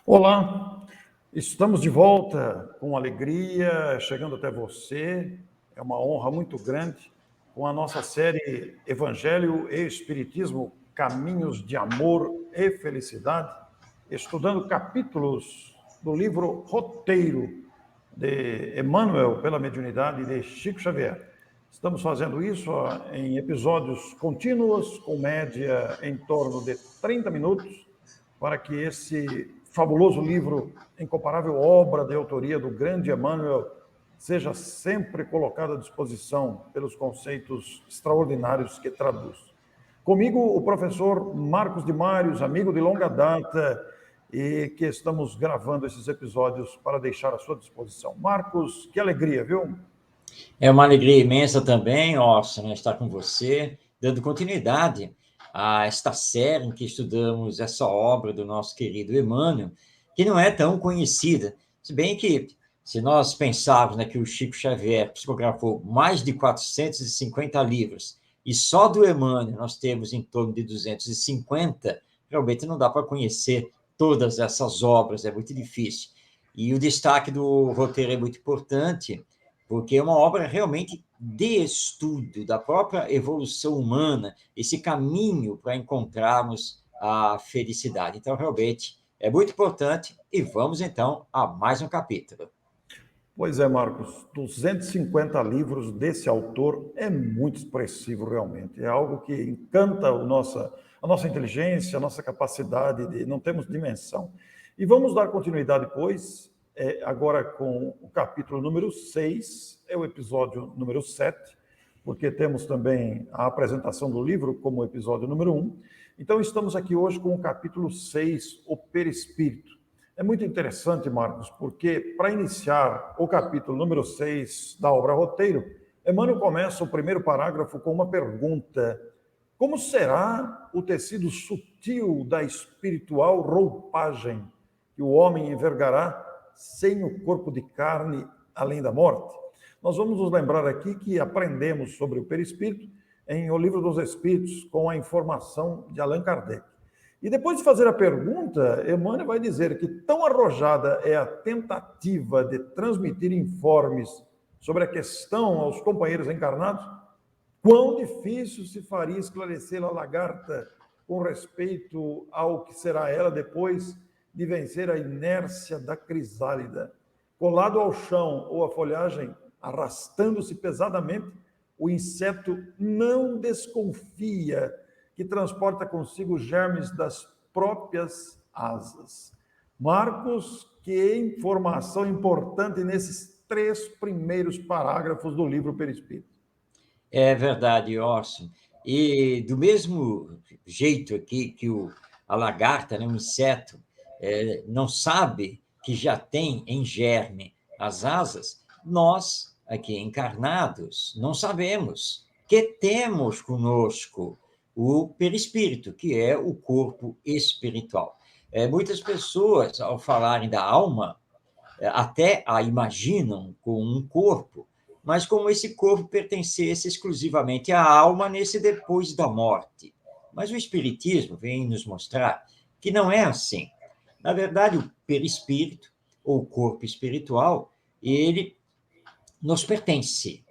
Olá, estamos de volta com alegria, chegando até você. É uma honra muito grande com a nossa série Evangelho e Espiritismo, Caminhos de Amor e Felicidade, estudando capítulos do livro Roteiro de Emmanuel pela Mediunidade de Chico Xavier. Estamos fazendo isso em episódios contínuos, com média em torno de 30 minutos, para que esse fabuloso livro, incomparável obra de autoria do grande Emmanuel, seja sempre colocado à disposição pelos conceitos extraordinários que traduz. Comigo, o professor Marcos de Mários, amigo de longa data, e que estamos gravando esses episódios para deixar à sua disposição. Marcos, que alegria, viu? É uma alegria imensa também, Orson, né, estar com você, dando continuidade a esta série em que estudamos essa obra do nosso querido Emmanuel, que não é tão conhecida. Se bem que, se nós pensarmos, né, que o Chico Xavier psicografou mais de 450 livros, e só do Emmanuel nós temos em torno de 250, realmente não dá para conhecer todas essas obras, é muito difícil. E o destaque do roteiro é muito importante, porque é uma obra realmente de estudo da própria evolução humana, esse caminho para encontrarmos a felicidade. Então, realmente, é muito importante e vamos, então, a mais um capítulo. Pois é, Marcos, 250 livros desse autor é muito expressivo, realmente. É algo que encanta a nossa inteligência, a nossa capacidade de... não temos dimensão. E vamos dar continuidade, pois, agora com o capítulo número 6, é o episódio número 7, porque temos também a apresentação do livro como episódio número 1. Então, estamos aqui hoje com o capítulo 6, o Perispírito. É muito interessante, Marcos, porque para iniciar o capítulo número 6 da obra Roteiro, Emmanuel começa o primeiro parágrafo com uma pergunta: como será o tecido sutil da espiritual roupagem que o homem envergará sem o corpo de carne além da morte? Nós vamos nos lembrar aqui que aprendemos sobre o perispírito em O Livro dos Espíritos, com a informação de Allan Kardec. E depois de fazer a pergunta, Emmanuel vai dizer que tão arrojada é a tentativa de transmitir informes sobre a questão aos companheiros encarnados, quão difícil se faria esclarecer a lagarta com respeito ao que será ela depois de vencer a inércia da crisálida. Colado ao chão ou à folhagem, arrastando-se pesadamente, o inseto não desconfia que transporta consigo os germes das próprias asas. Marcos, que informação importante nesses 3 primeiros parágrafos do livro Perispírito. É verdade, Orson. E do mesmo jeito aqui que a lagarta, né, o inseto, não sabe que já tem em germe as asas, nós, aqui encarnados, não sabemos que temos conosco o perispírito, que é o corpo espiritual. Muitas pessoas, ao falarem da alma, até a imaginam com um corpo, mas como esse corpo pertencesse exclusivamente à alma nesse depois da morte. Mas o Espiritismo vem nos mostrar que não é assim. Na verdade, o perispírito, ou corpo espiritual, ele nos pertence.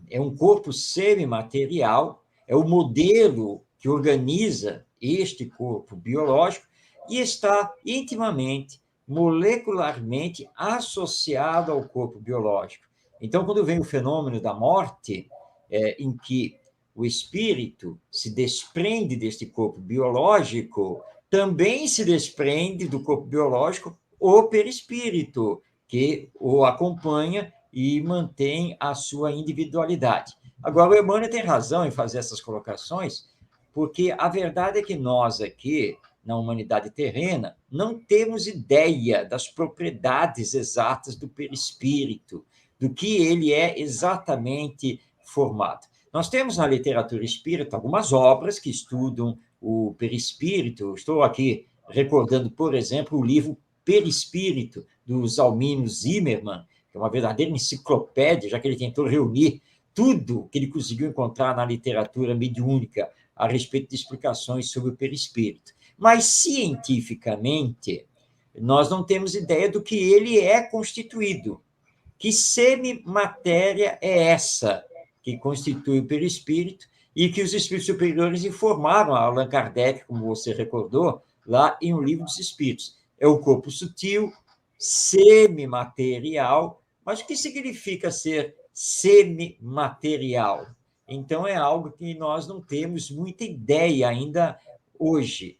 É um corpo semimaterial, é o modelo que organiza este corpo biológico e está intimamente, molecularmente associado ao corpo biológico. Então, quando vem o fenômeno da morte, em que o espírito se desprende deste corpo biológico, também se desprende do corpo biológico o perispírito, que o acompanha e mantém a sua individualidade. Agora, o Emmanuel tem razão em fazer essas colocações, porque a verdade é que nós aqui, na humanidade terrena, não temos ideia das propriedades exatas do perispírito, do que ele é exatamente formado. Nós temos na literatura espírita algumas obras que estudam o perispírito. Estou aqui recordando, por exemplo, o livro Perispírito, do Zalmínio Zimmermann, que é uma verdadeira enciclopédia, já que ele tentou reunir tudo que ele conseguiu encontrar na literatura mediúnica a respeito de explicações sobre o perispírito. Mas, cientificamente, nós não temos ideia do que ele é constituído. Que semimatéria é essa que constitui o perispírito e que os espíritos superiores informaram a Allan Kardec, como você recordou, lá em O Livro dos Espíritos. É o corpo sutil, semimaterial, mas o que significa ser semimaterial? Então, é algo que nós não temos muita ideia ainda hoje,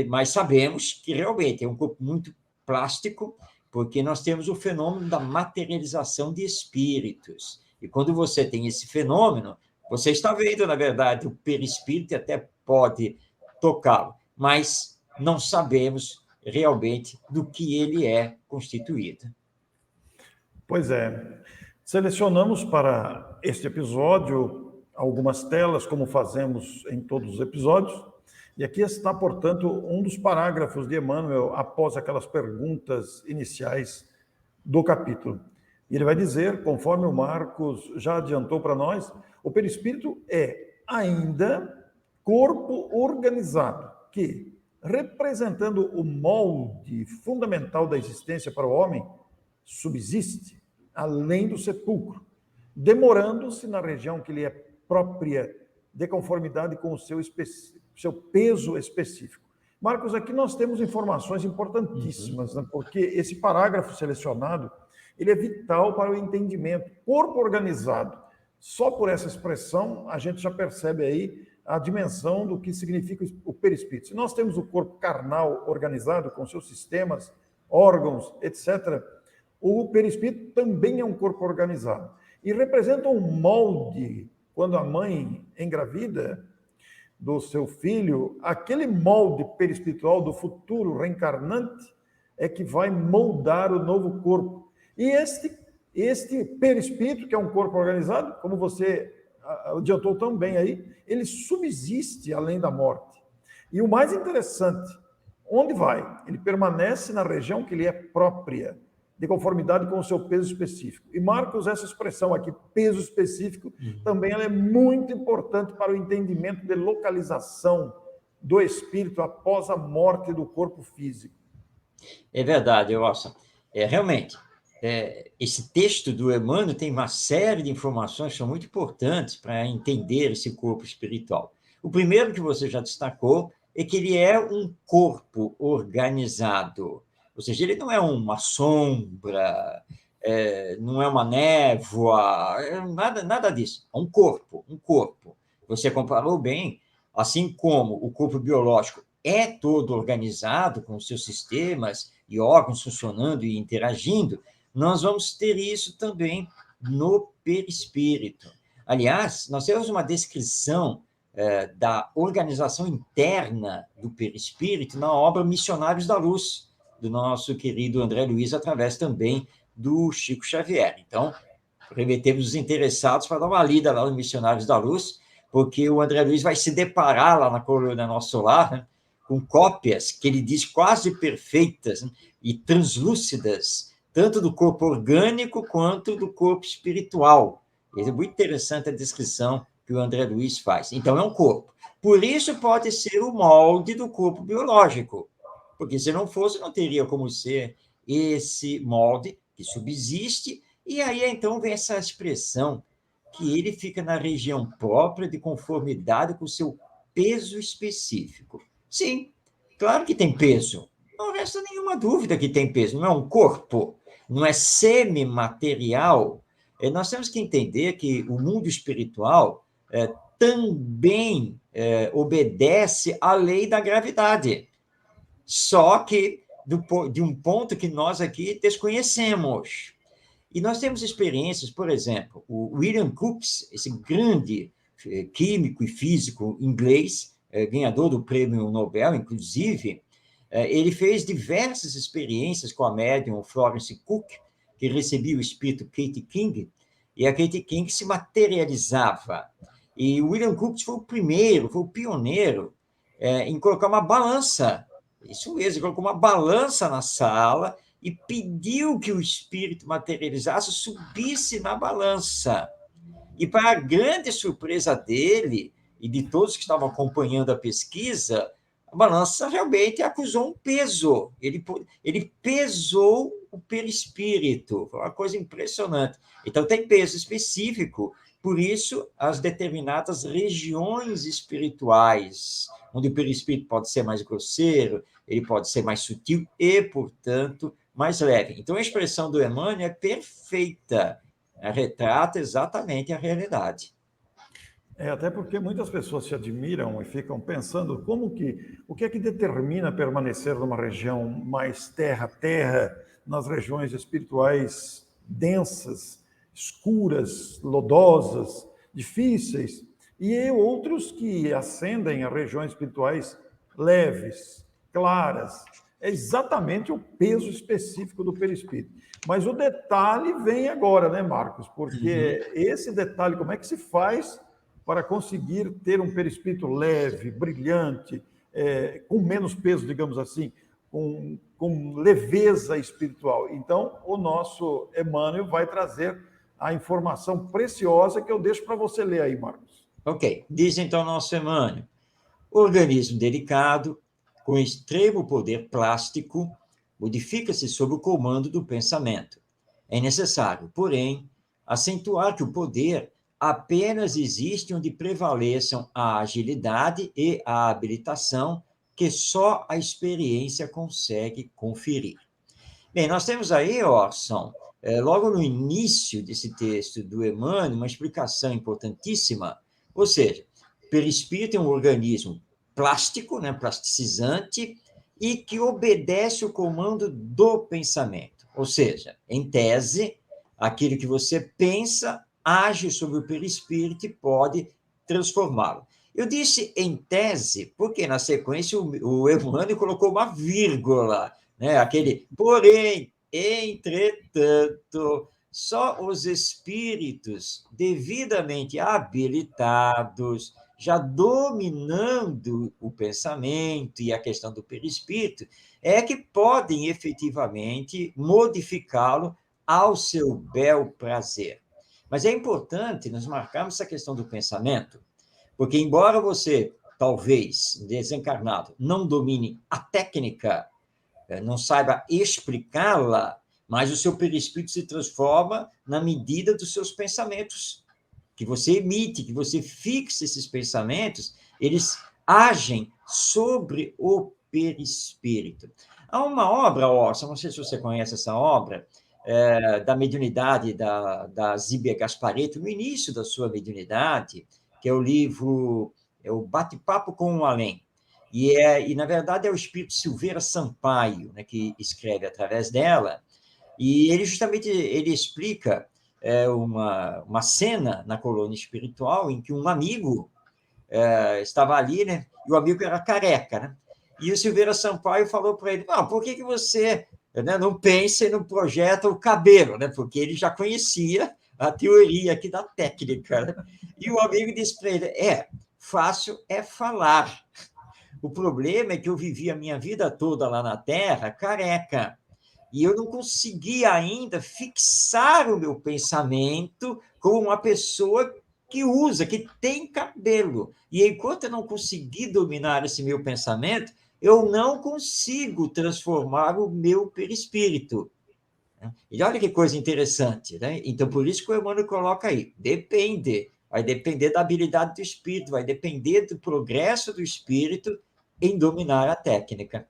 mas sabemos que realmente é um corpo muito plástico, porque nós temos o fenômeno da materialização de espíritos. E quando você tem esse fenômeno, você está vendo, na verdade, o perispírito e até pode tocá-lo, mas não sabemos realmente do que ele é constituído. Pois é. Selecionamos para este episódio algumas telas, como fazemos em todos os episódios, e aqui está, portanto, um dos parágrafos de Emmanuel após aquelas perguntas iniciais do capítulo. E ele vai dizer, conforme o Marcos já adiantou para nós, o perispírito é ainda corpo organizado que, representando o molde fundamental da existência para o homem, subsiste além do sepulcro, demorando-se na região que lhe é própria, de conformidade com o seu peso específico. Marcos, aqui nós temos informações importantíssimas, né? Porque esse parágrafo selecionado, ele é vital para o entendimento. Corpo organizado, só por essa expressão, a gente já percebe aí a dimensão do que significa o perispírito. Se nós temos o corpo carnal organizado, com seus sistemas, órgãos, etc., o perispírito também é um corpo organizado. E representa um molde, quando a mãe engravida do seu filho, aquele molde perispiritual do futuro reencarnante é que vai moldar o novo corpo. E este perispírito, que é um corpo organizado, como você adiantou também aí, ele subsiste além da morte. E o mais interessante, onde vai? Ele permanece na região que lhe é própria, de conformidade com o seu peso específico. E Marcos, essa expressão aqui, peso específico, também ela é muito importante para o entendimento de localização do espírito após a morte do corpo físico. É verdade, Wilson. Realmente, esse texto do Emmanuel tem uma série de informações que são muito importantes para entender esse corpo espiritual. O primeiro que você já destacou é que ele é um corpo organizado. Ou seja, ele não é uma sombra, não é uma névoa, nada disso. É um corpo, um corpo. Você comparou bem, assim como o corpo biológico é todo organizado, com seus sistemas e órgãos funcionando e interagindo, nós vamos ter isso também no perispírito. Aliás, nós temos uma descrição da organização interna do perispírito na obra Missionários da Luz, do nosso querido André Luiz, através também do Chico Xavier. Então, remetemos os interessados para dar uma lida lá no Missionários da Luz, porque o André Luiz vai se deparar lá na coluna Nosso Solar, né, com cópias que ele diz quase perfeitas, né, e translúcidas, tanto do corpo orgânico quanto do corpo espiritual. É muito interessante a descrição que o André Luiz faz. Então, é um corpo. Por isso, pode ser o molde do corpo biológico, porque se não fosse, não teria como ser esse molde que subsiste, e aí então vem essa expressão que ele fica na região própria de conformidade com o seu peso específico. Sim, claro que tem peso, não resta nenhuma dúvida que tem peso, não é um corpo, não é semimaterial. Nós temos que entender que o mundo espiritual também obedece à lei da gravidade, só que de um ponto que nós aqui desconhecemos. E nós temos experiências, por exemplo, o William Crookes, esse grande químico e físico inglês, ganhador do prêmio Nobel, inclusive, ele fez diversas experiências com a médium Florence Cook, que recebia o espírito Kate King, e a Kate King se materializava. E o William Crookes foi o primeiro, foi o pioneiro em colocar uma balança. Isso mesmo, ele colocou uma balança na sala e pediu que o espírito materializasse, subisse na balança. E, para a grande surpresa dele e de todos que estavam acompanhando a pesquisa, a balança realmente acusou um peso. Ele pesou o perispírito. Foi uma coisa impressionante. Então, tem peso específico. Por isso, as determinadas regiões espirituais, onde o perispírito pode ser mais grosseiro, ele pode ser mais sutil e, portanto, mais leve. Então, a expressão do Emmanuel é perfeita. Ela retrata exatamente a realidade. Até porque muitas pessoas se admiram e ficam pensando o que é que determina permanecer numa região mais terra-terra, nas regiões espirituais densas, escuras, lodosas, difíceis, e outros que ascendem a regiões espirituais leves, claras. É exatamente o peso específico do perispírito. Mas o detalhe vem agora, né, Marcos? Porque esse detalhe, como é que se faz para conseguir ter um perispírito leve, brilhante, com menos peso, digamos assim, com leveza espiritual. Então, o nosso Emmanuel vai trazer a informação preciosa que eu deixo para você ler aí, Marcos. Ok, diz então nosso Emmanuel: organismo delicado, com extremo poder plástico, modifica-se sob o comando do pensamento. É necessário, porém, acentuar que o poder apenas existe onde prevaleçam a agilidade e a habilitação que só a experiência consegue conferir. Bem, nós temos aí, Orson, logo no início desse texto do Emmanuel, uma explicação importantíssima, ou seja, o perispírito é um organismo plástico, né, plasticizante, e que obedece o comando do pensamento. Ou seja, em tese, aquilo que você pensa age sobre o perispírito e pode transformá-lo. Eu disse em tese porque, na sequência, o Emmanuel colocou uma vírgula, né? Aquele, porém, entretanto, só os espíritos devidamente habilitados, já dominando o pensamento e a questão do perispírito, é que podem efetivamente modificá-lo ao seu bel prazer. Mas é importante nós marcarmos essa questão do pensamento, porque, embora você, talvez, desencarnado, não domine a técnica, não saiba explicá-la, mas o seu perispírito se transforma na medida dos seus pensamentos, que você emite, que você fixa esses pensamentos, eles agem sobre o perispírito. Há uma obra, Orson, não sei se você conhece essa obra, da mediunidade da Zíbia Gasparetto, no início da sua mediunidade, que é o livro, é o Bate-Papo com o Além. E, na verdade, é o espírito Silveira Sampaio, né, que escreve através dela, e ele justamente ele explica uma cena na colônia espiritual em que um amigo estava ali, né, e o amigo era careca, né, e o Silveira Sampaio falou para ele, não, por que você, né, não pensa e não projeta o cabelo, né, porque ele já conhecia a teoria aqui da técnica, né? E o amigo disse para ele, fácil é falar. O problema é que eu vivi a minha vida toda lá na Terra careca, e eu não conseguia ainda fixar o meu pensamento como uma pessoa que usa, que tem cabelo. E enquanto eu não conseguir dominar esse meu pensamento, eu não consigo transformar o meu perispírito. E olha que coisa interessante, né? Então, por isso que o Emmanuel coloca aí, depende, vai depender da habilidade do espírito, vai depender do progresso do espírito em dominar a técnica.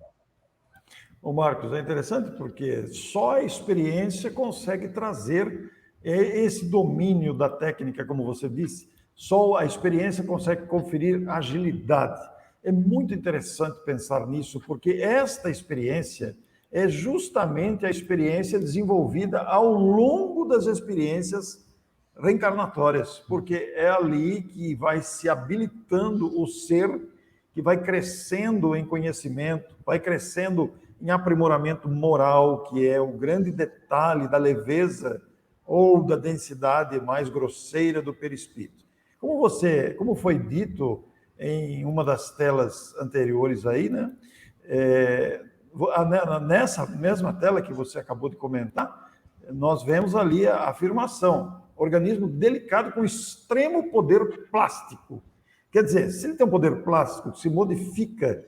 Ô Marcos, é interessante porque só a experiência consegue trazer esse domínio da técnica, como você disse, só a experiência consegue conferir agilidade. É muito interessante pensar nisso, porque esta experiência é justamente a experiência desenvolvida ao longo das experiências reencarnatórias, porque é ali que vai se habilitando o ser, que vai crescendo em conhecimento, vai crescendo em aprimoramento moral, que é o grande detalhe da leveza ou da densidade mais grosseira do perispírito. Como foi dito em uma das telas anteriores aí, né? Nessa mesma tela que você acabou de comentar, nós vemos ali a afirmação: organismo delicado com extremo poder plástico. Quer dizer, se ele tem um poder plástico que se modifica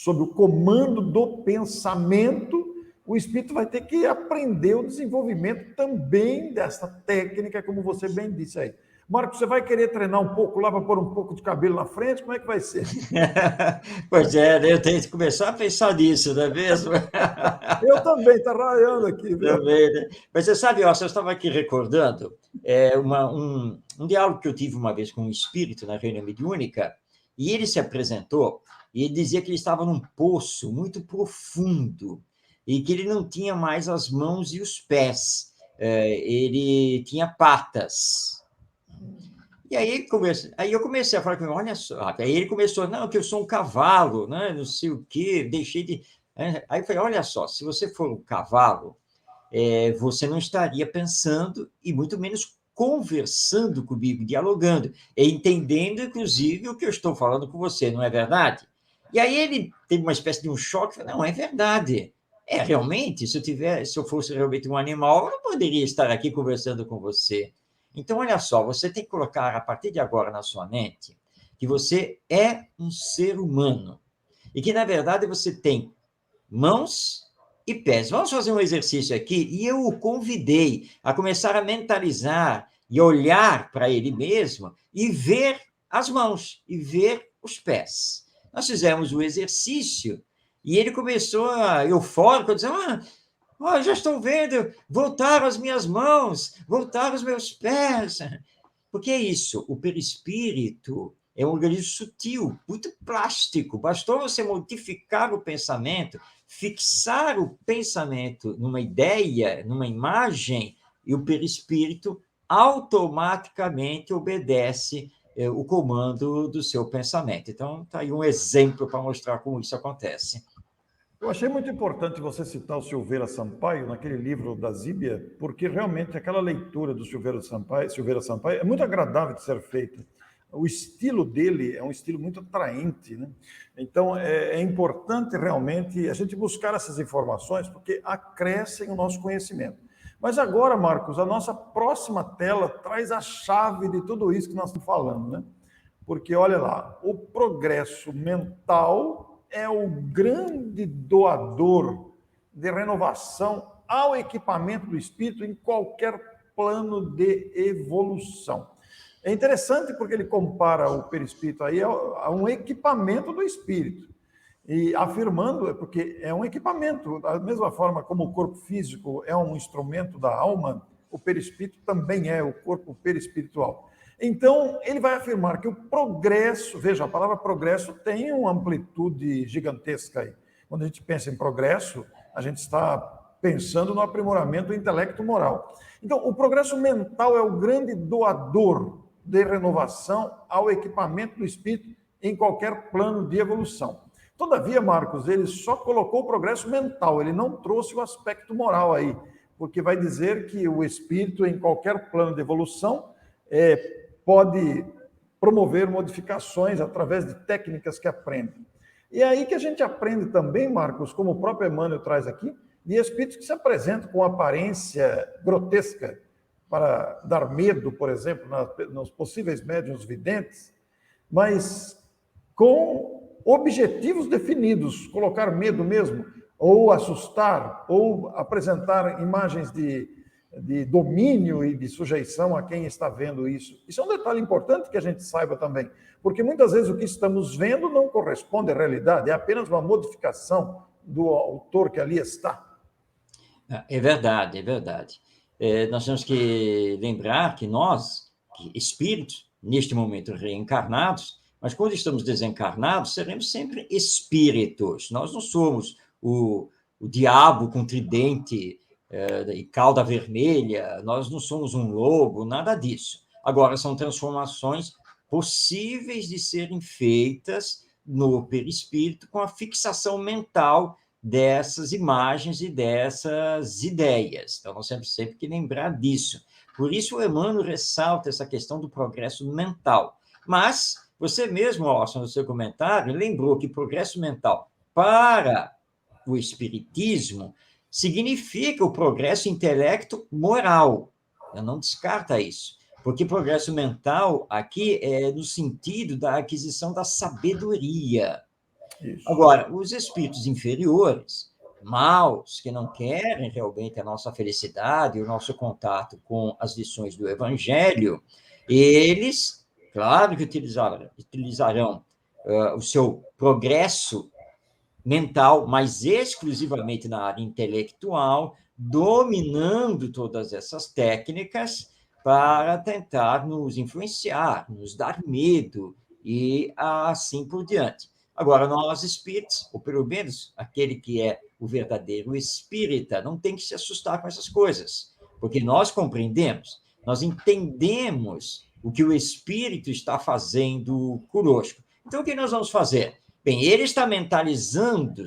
sob o comando do pensamento, o espírito vai ter que aprender o desenvolvimento também dessa técnica, como você bem disse aí. Marcos, você vai querer treinar um pouco lá para pôr um pouco de cabelo na frente? Como é que vai ser? Pois é, né, eu tenho que começar a pensar nisso, não é mesmo? Eu também, está raiando aqui, viu? Também, né? Mas você sabe, ó, eu estava aqui recordando um diálogo que eu tive uma vez com um espírito na reunião mediúnica, e ele se apresentou e ele dizia que ele estava num poço muito profundo e que ele não tinha mais as mãos e os pés, ele tinha patas. E aí eu comecei a falar com ele, olha só, aí ele começou, não, que eu sou um cavalo, né, não sei o quê, deixei de... Aí eu falei, olha só, se você for um cavalo, você não estaria pensando e muito menos conversando comigo, dialogando, e entendendo, inclusive, o que eu estou falando com você, não é verdade? E aí ele teve uma espécie de um choque, falou, não, é verdade. Realmente, se eu fosse realmente um animal, eu não poderia estar aqui conversando com você. Então, olha só, você tem que colocar, a partir de agora, na sua mente, que você é um ser humano, e que, na verdade, você tem mãos e pés. Vamos fazer um exercício aqui, e eu o convidei a começar a mentalizar e olhar para ele mesmo e ver as mãos e ver os pés. Nós fizemos o exercício e ele começou eufórico, dizendo, já estou vendo, voltaram as minhas mãos, voltaram os meus pés. Porque é isso, o perispírito é um organismo sutil, muito plástico. Bastou você modificar o pensamento, fixar o pensamento numa ideia, numa imagem, e o perispírito automaticamente obedece o comando do seu pensamento. Então, está aí um exemplo para mostrar como isso acontece. Eu achei muito importante você citar o Silveira Sampaio naquele livro da Zíbia, porque realmente aquela leitura do Silveira Sampaio é muito agradável de ser feita. O estilo dele é um estilo muito atraente, né? Então é importante realmente a gente buscar essas informações, porque acrescem o nosso conhecimento. Mas agora, Marcos, a nossa próxima tela traz a chave de tudo isso que nós estamos falando, né? Porque olha lá, o progresso mental é o grande doador de renovação ao equipamento do espírito em qualquer plano de evolução. É interessante porque ele compara o perispírito aí a um equipamento do espírito. E afirmando, porque é um equipamento, da mesma forma como o corpo físico é um instrumento da alma, o perispírito também é o corpo perispiritual. Então, ele vai afirmar que o progresso, veja, a palavra progresso tem uma amplitude gigantesca aí. Quando a gente pensa em progresso, a gente está pensando no aprimoramento do intelecto moral. Então, o progresso mental é o grande doador de renovação ao equipamento do espírito em qualquer plano de evolução. Todavia, Marcos, ele só colocou o progresso mental, ele não trouxe o aspecto moral aí, porque vai dizer que o espírito, em qualquer plano de evolução, pode promover modificações através de técnicas que aprende. E é aí que a gente aprende também, Marcos, como o próprio Emmanuel traz aqui, de espíritos que se apresentam com aparência grotesca para dar medo, por exemplo, nos possíveis médiuns videntes, mas com objetivos definidos, colocar medo mesmo, ou assustar, ou apresentar imagens de domínio e de sujeição a quem está vendo isso. Isso é um detalhe importante que a gente saiba também, porque muitas vezes o que estamos vendo não corresponde à realidade, é apenas uma modificação do autor que ali está. É verdade, é verdade. Nós temos que lembrar que nós, espíritos, neste momento reencarnados, mas quando estamos desencarnados, seremos sempre espíritos. Nós não somos o diabo com tridente e cauda vermelha, nós não somos um lobo, nada disso. Agora, são transformações possíveis de serem feitas no perispírito com a fixação mental dessas imagens e dessas ideias. Então, nós temos sempre que lembrar disso. Por isso, o Emmanuel ressalta essa questão do progresso mental. Mas, você mesmo, Orson, no seu comentário, lembrou que progresso mental para o espiritismo significa o progresso intelecto-moral. Eu não descarta isso. Porque progresso mental aqui é no sentido da aquisição da sabedoria. Isso. Agora, os espíritos inferiores, maus, que não querem realmente a nossa felicidade, o nosso contato com as lições do Evangelho, eles, claro que utilizarão o seu progresso mental, mas exclusivamente na área intelectual, dominando todas essas técnicas para tentar nos influenciar, nos dar medo e assim por diante. Agora, nós espíritos, ou pelo menos aquele que é o verdadeiro espírita, não tem que se assustar com essas coisas, porque nós compreendemos, nós entendemos o que o espírito está fazendo conosco. Então, o que nós vamos fazer? Bem, ele está mentalizando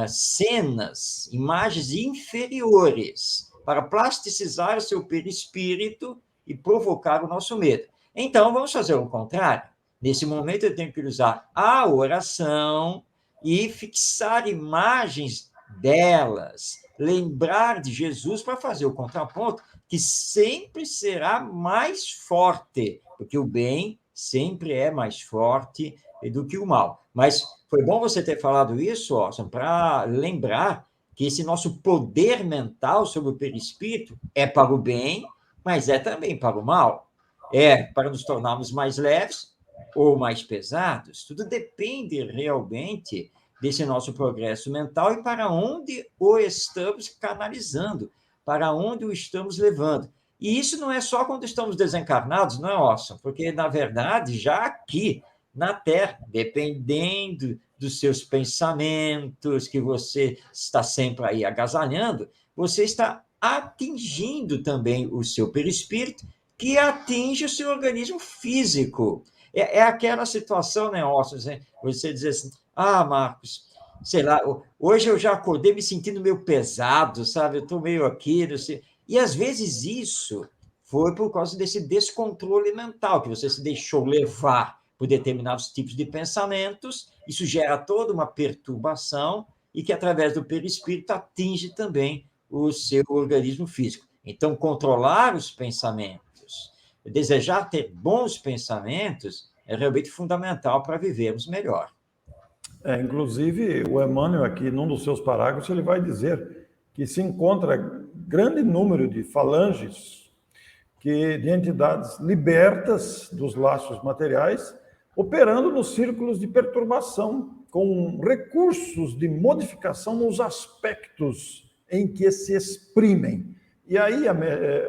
cenas, imagens inferiores para plasticizar o seu perispírito e provocar o nosso medo. Então, vamos fazer o contrário. Nesse momento, eu tenho que usar a oração e fixar imagens delas, lembrar de Jesus para fazer o contraponto, que sempre será mais forte, porque o bem sempre é mais forte do que o mal. Mas foi bom você ter falado isso, Orson, para lembrar que esse nosso poder mental sobre o perispírito é para o bem, mas é também para o mal. É para nos tornarmos mais leves ou mais pesados. Tudo depende realmente desse nosso progresso mental e para onde o estamos canalizando, para onde o estamos levando. E isso não é só quando estamos desencarnados, não é, Orson? Porque, na verdade, já aqui na Terra, dependendo dos seus pensamentos, que você está sempre aí agasalhando, você está atingindo também o seu perispírito, que atinge o seu organismo físico. É aquela situação, né, Ossos, né? Você dizer assim, Marcos, sei lá, hoje eu já acordei me sentindo meio pesado, sabe? Eu estou meio aqui, não sei. E às vezes isso foi por causa desse descontrole mental, que você se deixou levar por determinados tipos de pensamentos, isso gera toda uma perturbação e que, através do perispírito, atinge também o seu organismo físico. Então, controlar os pensamentos, desejar ter bons pensamentos, é realmente fundamental para vivermos melhor. Inclusive, o Emmanuel, aqui, num dos seus parágrafos, ele vai dizer que se encontra grande número de falanges de entidades libertas dos laços materiais, operando nos círculos de perturbação, com recursos de modificação nos aspectos em que se exprimem. E aí,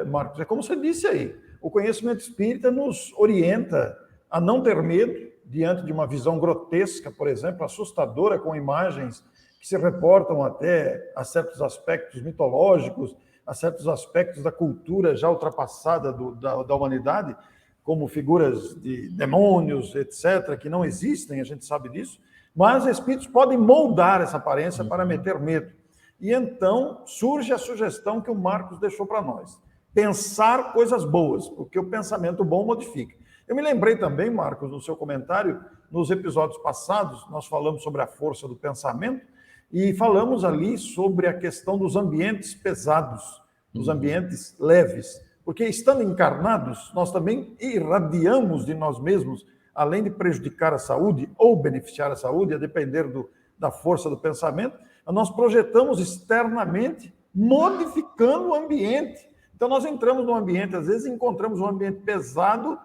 Marcos, é como você disse aí, o conhecimento espírita nos orienta a não ter medo diante de uma visão grotesca, por exemplo, assustadora, com imagens que se reportam até a certos aspectos mitológicos, a certos aspectos da cultura já ultrapassada da humanidade, como figuras de demônios, etc., que não existem, a gente sabe disso, mas espíritos podem moldar essa aparência para meter medo. E então surge a sugestão que o Marcos deixou para nós. Pensar coisas boas, porque o pensamento bom modifica. Eu me lembrei também, Marcos, no seu comentário, nos episódios passados, nós falamos sobre a força do pensamento e falamos ali sobre a questão dos ambientes pesados, dos ambientes leves, porque estando encarnados, nós também irradiamos de nós mesmos, além de prejudicar a saúde ou beneficiar a saúde, a depender da força do pensamento, nós projetamos externamente, modificando o ambiente. Então, nós entramos num ambiente, às vezes encontramos um ambiente pesado,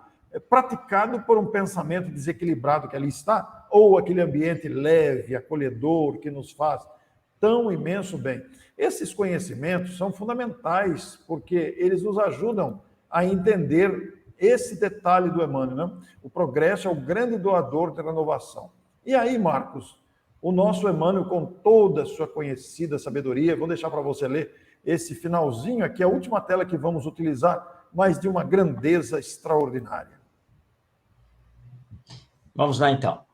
praticado por um pensamento desequilibrado que ali está, ou aquele ambiente leve, acolhedor, que nos faz tão imenso bem. Esses conhecimentos são fundamentais, porque eles nos ajudam a entender esse detalhe do Emmanuel, né? O progresso é o grande doador da renovação. E aí, Marcos, o nosso Emmanuel, com toda a sua conhecida sabedoria, vou deixar para você ler esse finalzinho aqui, a última tela que vamos utilizar, mas de uma grandeza extraordinária. Vamos lá, então.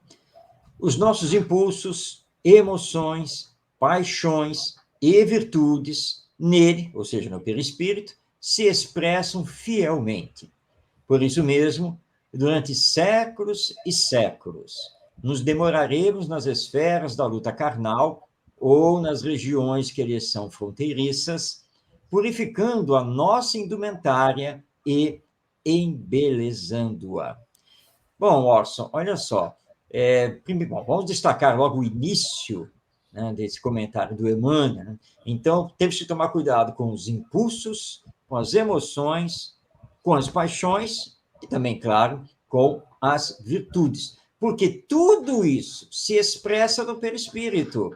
Os nossos impulsos, emoções, paixões e virtudes nele, ou seja, no perispírito, se expressam fielmente. Por isso mesmo, durante séculos e séculos, nos demoraremos nas esferas da luta carnal ou nas regiões que lhes são fronteiriças, purificando a nossa indumentária e embelezando-a. Bom, Orson, olha só, Bom, vamos destacar logo o início, né, desse comentário do Emmanuel, né? Então, temos que tomar cuidado com os impulsos, com as emoções, com as paixões e também, claro, com as virtudes. Porque tudo isso se expressa no perispírito.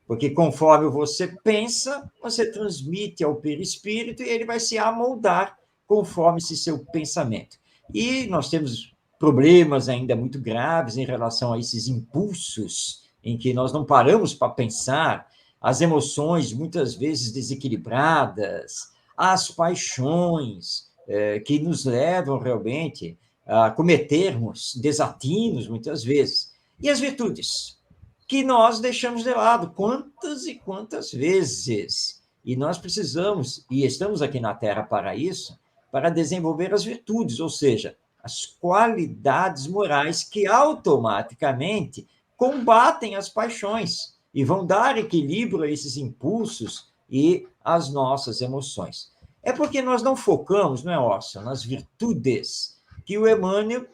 Porque conforme você pensa, você transmite ao perispírito e ele vai se amoldar conforme esse seu pensamento. E nós temos problemas ainda muito graves em relação a esses impulsos, em que nós não paramos para pensar, as emoções muitas vezes desequilibradas, as paixões que nos levam realmente a cometermos desatinos muitas vezes, e as virtudes que nós deixamos de lado quantas e quantas vezes. E nós precisamos, e estamos aqui na Terra para isso, para desenvolver as virtudes, ou seja, as qualidades morais que automaticamente combatem as paixões e vão dar equilíbrio a esses impulsos e às nossas emoções. É porque nós não focamos, não é, Orson, nas virtudes, que o Emmanuel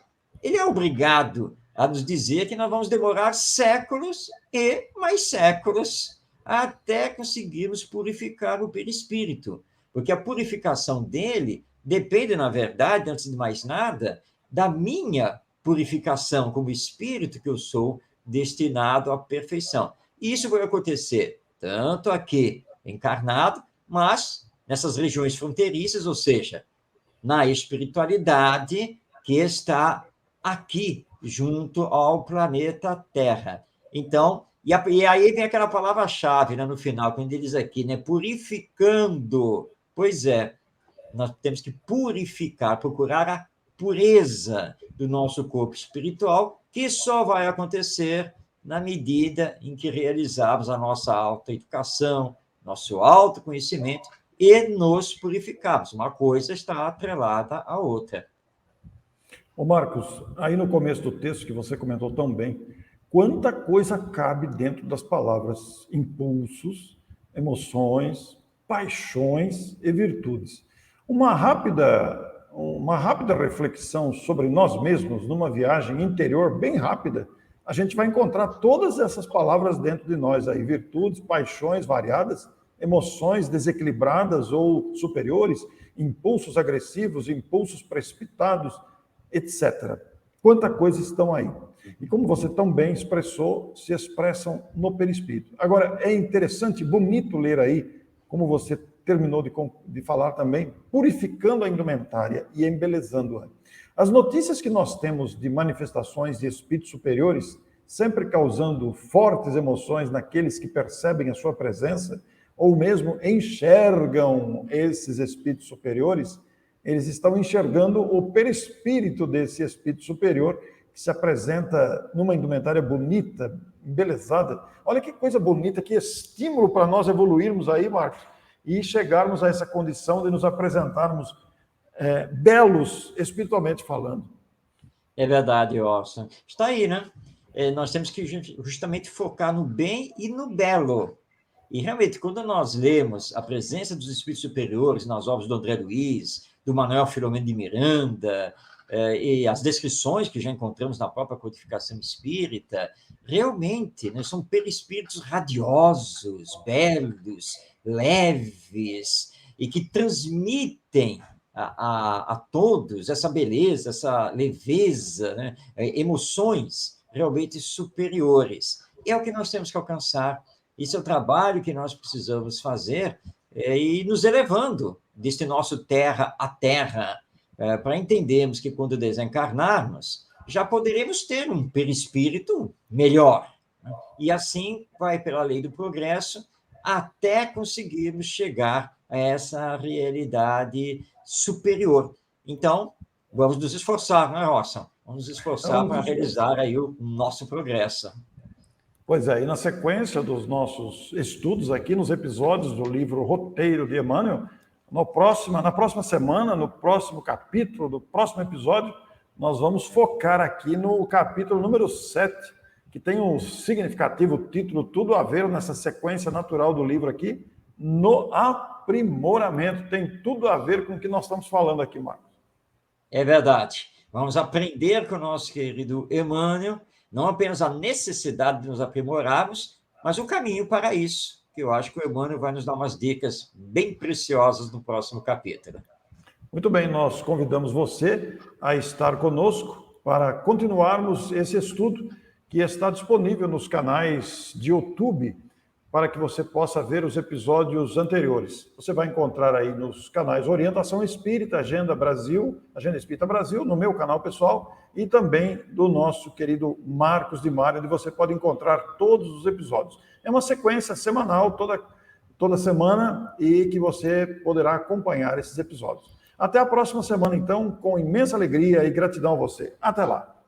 ele é obrigado a nos dizer que nós vamos demorar séculos e mais séculos até conseguirmos purificar o perispírito, porque a purificação dele depende, na verdade, antes de mais nada, da minha purificação como espírito que eu sou destinado à perfeição. E isso vai acontecer tanto aqui encarnado, mas nessas regiões fronteiriças, ou seja, na espiritualidade que está aqui, junto ao planeta Terra. Então, e aí vem aquela palavra-chave, né, no final, quando ele diz aqui, né, purificando. Pois é, nós temos que purificar, procurar a pureza do nosso corpo espiritual, que só vai acontecer na medida em que realizarmos a nossa autoeducação, nosso autoconhecimento e nos purificarmos. Uma coisa está atrelada à outra. Ô Marcos, aí no começo do texto que você comentou tão bem, quanta coisa cabe dentro das palavras impulsos, emoções, paixões e virtudes. Uma rápida reflexão sobre nós mesmos, numa viagem interior bem rápida, a gente vai encontrar todas essas palavras dentro de nós aí, virtudes, paixões variadas, emoções desequilibradas ou superiores, impulsos agressivos, impulsos precipitados, etc. Quanta coisa estão aí. E como você tão bem expressou, se expressam no perispírito. Agora, é interessante, bonito ler aí, como você terminou de falar também, purificando a indumentária e embelezando-a. As notícias que nós temos de manifestações de espíritos superiores, sempre causando fortes emoções naqueles que percebem a sua presença, ou mesmo enxergam esses espíritos superiores, eles estão enxergando o perispírito desse espírito superior, que se apresenta numa indumentária bonita, embelezada. Olha que coisa bonita, que estímulo para nós evoluirmos aí, Marcos, e chegarmos a essa condição de nos apresentarmos belos, espiritualmente falando. É verdade, Orson. Está aí, né? Nós temos que justamente focar no bem e no belo. E, realmente, quando nós lemos a presença dos espíritos superiores nas obras do André Luiz, do Manuel Filomeno de Miranda, e as descrições que já encontramos na própria codificação espírita, realmente, né, são perispíritos radiosos, belos, leves, e que transmitem a todos essa beleza, essa leveza, né, emoções realmente superiores. É o que nós temos que alcançar. Isso é o trabalho que nós precisamos fazer e nos elevando deste nosso terra a terra, para entendermos que quando desencarnarmos, já poderemos ter um perispírito melhor. Né? E assim vai pela lei do progresso até conseguirmos chegar a essa realidade superior. Então, vamos nos esforçar, não é, Orson? Vamos nos esforçar para realizar aí o nosso progresso. Pois é, e na sequência dos nossos estudos aqui, nos episódios do livro Roteiro de Emmanuel, na próxima semana, no próximo capítulo, do próximo episódio, nós vamos focar aqui no capítulo número 7, que tem um significativo título, tudo a ver nessa sequência natural do livro aqui, no aprimoramento. Tem tudo a ver com o que nós estamos falando aqui, Marcos. É verdade. Vamos aprender com o nosso querido Emmanuel não apenas a necessidade de nos aprimorarmos, mas o caminho para isso, que eu acho que o Emmanuel vai nos dar umas dicas bem preciosas no próximo capítulo. Muito bem, nós convidamos você a estar conosco para continuarmos esse estudo que está disponível nos canais de YouTube para que você possa ver os episódios anteriores. Você vai encontrar aí nos canais Orientação Espírita, Agenda Brasil, Agenda Espírita Brasil, no meu canal pessoal e também do nosso querido Marcos de Mário, onde você pode encontrar todos os episódios. É uma sequência semanal, toda semana, e que você poderá acompanhar esses episódios. Até a próxima semana, então, com imensa alegria e gratidão a você. Até lá!